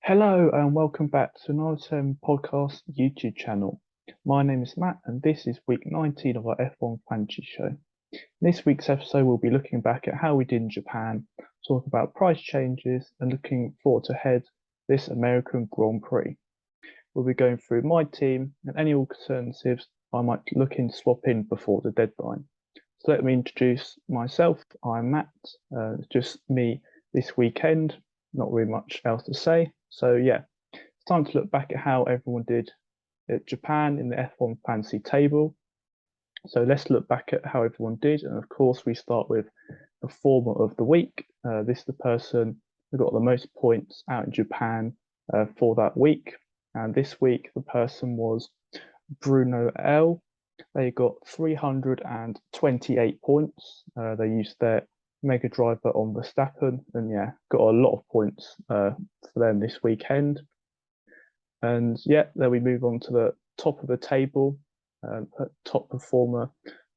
Hello and welcome back to another podcast YouTube channel. My name is Matt and this is week 19 of our F1 Fantasy Show. In this week's episode, we'll be looking back at how we did in Japan, talk about price changes and looking forward to head this American Grand Prix. We'll be going through my team and any alternatives I might look in swap in before the deadline. So let me introduce myself. I'm Matt, it's just me this weekend, not really much else to say. So yeah, it's time to look back at how everyone did at Japan in the F1 fantasy table. So let's look back at how everyone did. And of course, we start with the performer of the week. This is the person who got the most points out in Japan for that week. And this week, the person was Bruno L. They got 328 points. They used their Mega Driver on Verstappen, and yeah, got a lot of points for them this weekend. And yeah, then we move on to the top of the table, top performer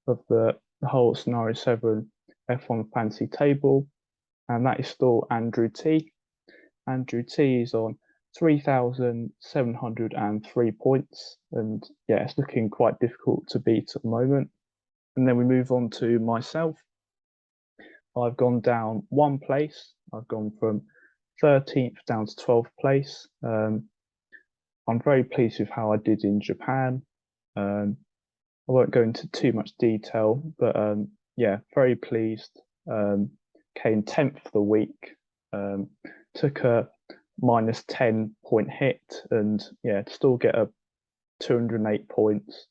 of the whole Scenario 7 F1 Fantasy table, and that is still Andrew T. Andrew T is on 3,703 points, and yeah, it's looking quite difficult to beat at the moment. And then we move on to myself. I've gone down one place. I've gone from 13th down to 12th place. I'm very pleased with how I did in Japan. I won't go into too much detail, but yeah, very pleased. Came 10th for the week. Took a minus 10 point hit, and yeah, to still get a 208 points.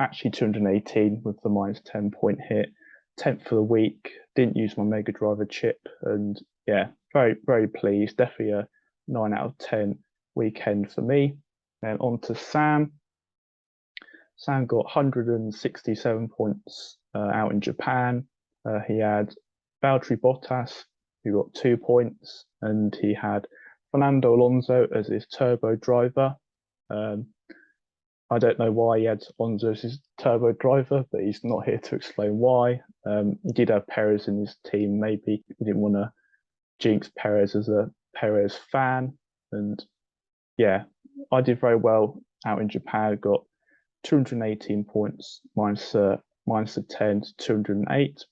Actually 218 with the minus 10 point hit. 10th for the week, didn't use my Mega Driver chip, and yeah, very pleased. Definitely a 9 out of 10 weekend for me. Then on to Sam. Sam got 167 points out in Japan. He had Valtteri Bottas, who got 2 points, and he had Fernando Alonso as his turbo driver. I don't know why he had Alonso as his turbo driver, but he's not here to explain why. He did have Perez in his team. Maybe he didn't want to jinx Perez as a Perez fan. And yeah, I did very well out in Japan. Got 218 points, minus the 10 to 208.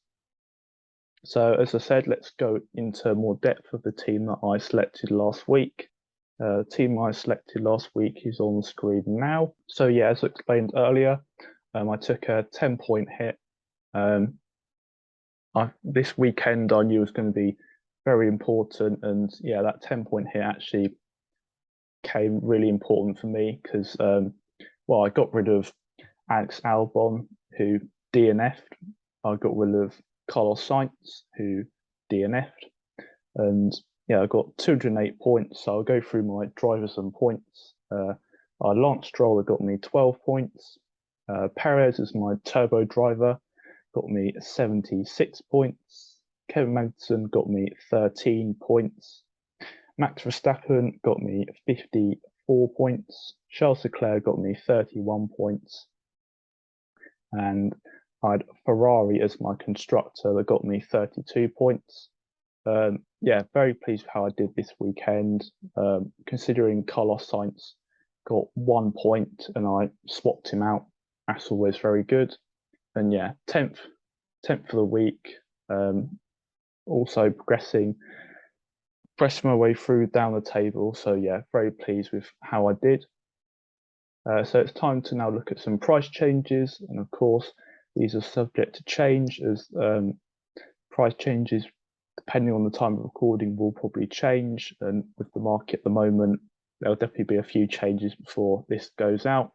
So as I said, let's go into more depth of the team that I selected last week. The team I selected last week is on screen now. So yeah, as explained earlier, I took a 10-point hit. This weekend I knew was going to be very important, and yeah, that 10-point hit actually came really important for me because, well, I got rid of Alex Albon, who DNF'd. I got rid of Carlos Sainz, who DNF'd, and yeah, I got 208 points. So I'll go through my drivers and points. Lance Stroll got me 12 points. Perez is my turbo driver, got me 76 points. Kevin Magnussen got me 13 points. Max Verstappen got me 54 points. Charles Leclerc got me 31 points. And I had Ferrari as my constructor that got me 32 points. Yeah, very pleased with how I did this weekend. Considering Carlos Sainz got 1 point and I swapped him out, that's always very good. And yeah, 10th for the week. Also pressing my way through down the table. So yeah, very pleased with how I did. So it's time to now look at some price changes, and of course these are subject to change as price changes, depending on the time of recording, will probably change. And with the market at the moment, there'll definitely be a few changes before this goes out.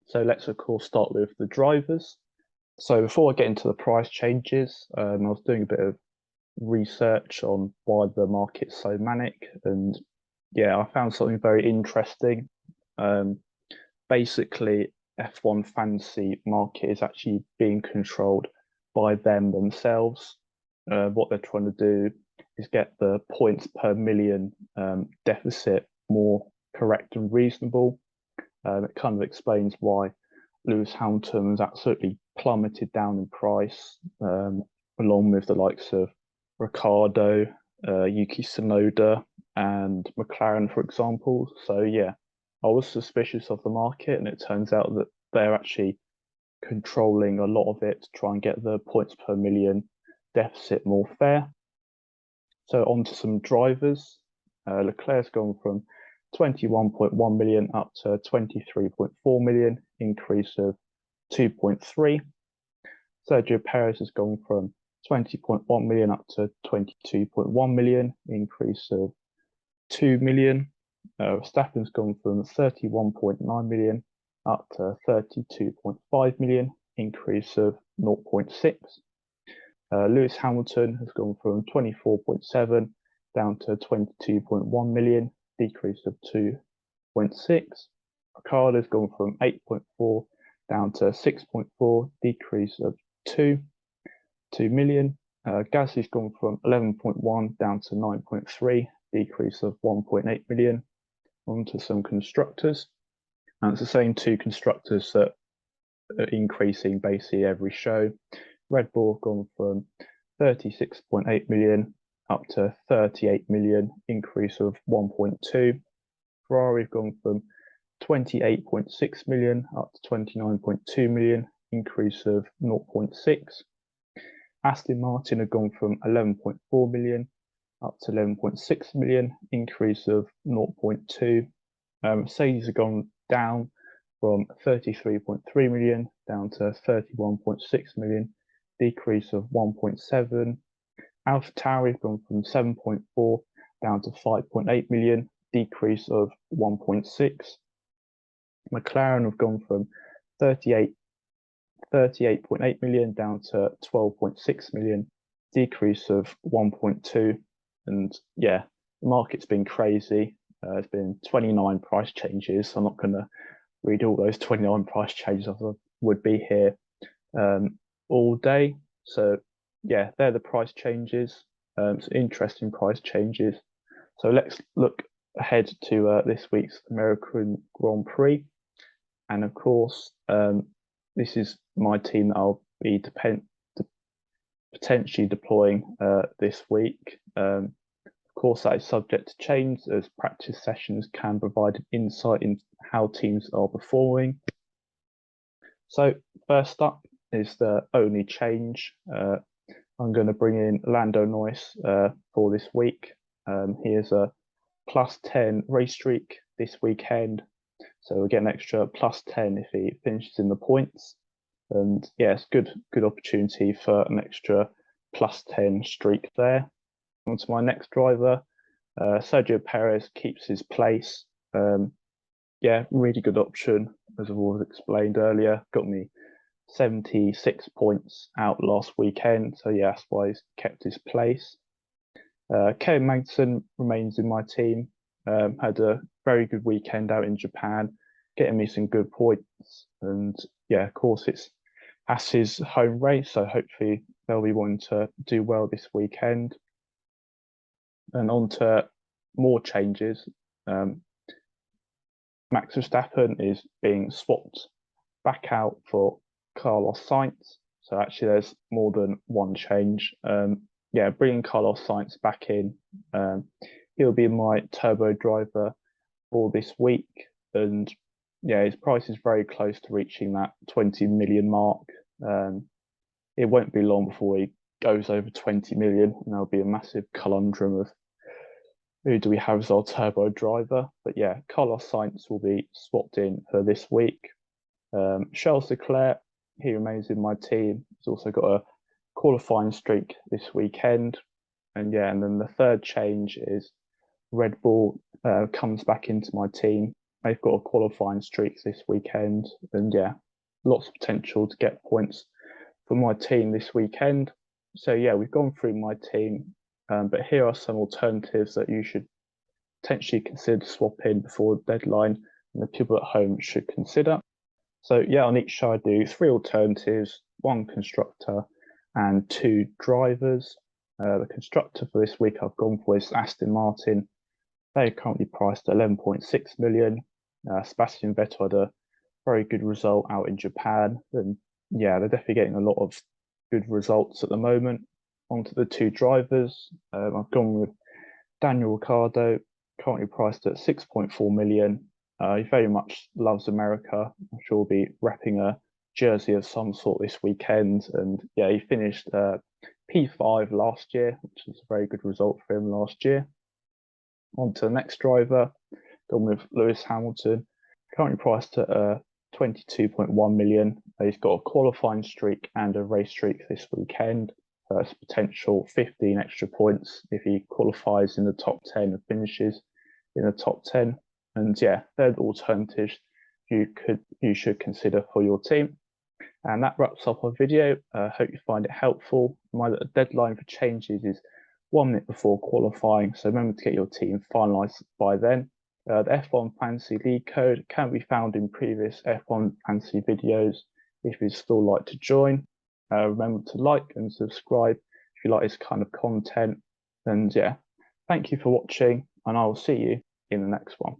So let's of course start with the drivers. So before I get into the price changes, I was doing a bit of research on why the market's so manic, and yeah, I found something very interesting. Basically, F1 fantasy market is actually being controlled by them themselves. What they're trying to do is get the points per million deficit more correct and reasonable. It kind of explains why Lewis Hamilton's absolutely plummeted down in price, along with the likes of Ricardo, Yuki Tsunoda, and McLaren, for example. So yeah, I was suspicious of the market, and it turns out that they're actually controlling a lot of it to try and get the points per million deficit more fair. So on to some drivers. Leclerc's gone from 21.1 million up to 23.4 million, increase of 2.3. Sergio Perez has gone from 20.1 million up to 22.1 million, increase of 2 million. Verstappen's gone from 31.9 million up to 32.5 million, increase of 0.6. Lewis Hamilton has gone from 24.7 down to 22.1 million, decrease of 2.6. Ricciardo has gone from 8.4 down to 6.4, decrease of 2 million. Gasly's gone from 11.1 down to 9.3, decrease of 1.8 million. On to some constructors. And it's the same two constructors that are increasing basically every show. Red Bull have gone from 36.8 million up to 38 million, increase of 1.2. Ferrari have gone from 28.6 million up to 29.2 million, increase of 0.6. Aston Martin have gone from 11.4 million up to 11.6 million, increase of 0.2. Mercedes have gone down from 33.3 million down to 31.6 million, decrease of 1.7. AlphaTauri have gone from 7.4 down to 5.8 million, decrease of 1.6. McLaren have gone from 38.8 million down to 12.6 million, decrease of 1.2. And yeah, the market's been crazy. There's been 29 price changes. So I'm not going to read all those 29 price changes. I would be here all day. So yeah, they're the price changes. It's interesting price changes. So let's look ahead to this week's American Grand Prix. And of course, this is my team that I'll be potentially deploying this week. Of course, that is subject to change as practice sessions can provide an insight into how teams are performing. So first up is the only change. I'm going to bring in Lando Norris for this week. He has a +10 race streak this weekend. So we'll get an extra +10 if he finishes in the points. And yeah, it's good opportunity for an extra +10 streak there. On to my next driver. Sergio Perez keeps his place. Yeah, really good option, as I've always explained earlier. Got me 76 points out last weekend. So yeah, that's why he's kept his place. Kevin Magnussen remains in my team. Had a very good weekend out in Japan, getting me some good points. And yeah, of course, it's Haas's home race, so hopefully they'll be wanting to do well this weekend. And on to more changes. Max Verstappen is being swapped back out for Carlos Sainz. So actually, there's more than one change. Yeah, bringing Carlos Sainz back in. He'll be my turbo driver for this week. And yeah, his price is very close to reaching that 20 million mark. It won't be long before he goes over 20 million, and there'll be a massive conundrum of who do we have as our turbo driver. But yeah, Carlos Sainz will be swapped in for this week. Charles Leclerc, he remains in my team. He's also got a qualifying streak this weekend. And yeah, and then the third change is Red Bull comes back into my team. They've got a qualifying streak this weekend. And yeah, lots of potential to get points for my team this weekend. So yeah, we've gone through my team. But here are some alternatives that you should potentially consider swapping before the deadline, and the people at home should consider. So yeah, on each show I do 3 alternatives, 1 constructor and 2 drivers. The constructor for this week I've gone for is Aston Martin. They're currently priced at 11.6 million. Sebastian Vettel had a very good result out in Japan, and yeah, they're definitely getting a lot of good results at the moment. Onto the 2 drivers. I've gone with Daniel Ricciardo, currently priced at 6.4 million. He very much loves America. I'm sure he'll be repping a jersey of some sort this weekend. And yeah, he finished P5 last year, which was a very good result for him last year. On to the next driver, gone with Lewis Hamilton, currently priced at 22.1 million. He's got a qualifying streak and a race streak this weekend. It's potential 15 extra points if he qualifies in the top 10 and finishes in the top 10. And yeah, they're the alternatives you should consider for your team. And that wraps up our video. Hope you find it helpful. My deadline for changes is 1 minute before qualifying, so remember to get your team finalised by then. The F1 Fantasy League code can be found in previous F1 Fantasy videos if you'd still like to join. Remember to like and subscribe if you like this kind of content. And yeah, thank you for watching, and I will see you in the next one.